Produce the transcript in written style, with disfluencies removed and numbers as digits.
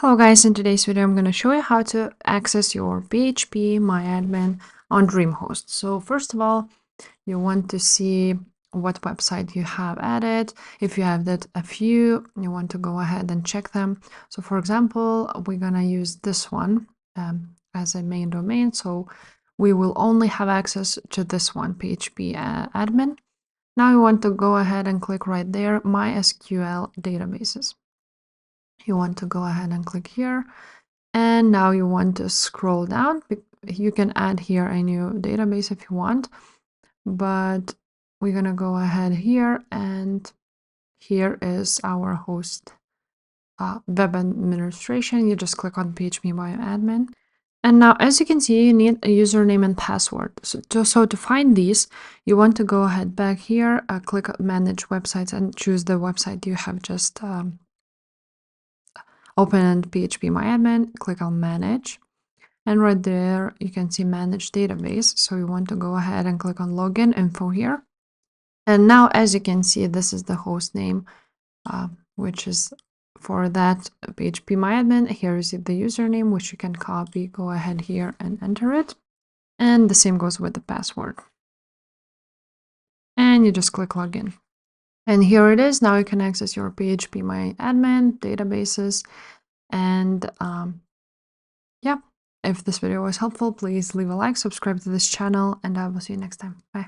Hello guys, in today's video I'm going to show you how to access your phpMyAdmin on DreamHost. So first of all, you want to see what website you have added. If you have that a few, you want to go ahead and check them. So for example, we're going to use this one as a main domain. So we will only have access to this one, phpAdmin. Now you want to go ahead and click right there, MySQL databases. You want to go ahead and click here. And now you want to scroll down. You can add here a new database if you want, but we're going to go ahead here, and here is our host web administration. You just click on phpMyAdmin. And now, as you can see, you need a username and password. So to find these, you want to go ahead back here, click on Manage Websites, and choose the website you have just opened phpMyAdmin. Click on Manage. And right there, you can see Manage Database. So you want to go ahead and click on Login Info here. And now, as you can see, this is the host name, which is for that phpMyAdmin. Here is the username, which you can copy. Go ahead here and enter it. And the same goes with the password. And you just click Login. And here it is. Now you can access your phpMyAdmin databases. And yeah. If this video was helpful, please leave a like, subscribe to this channel, and I will see you next time. Bye.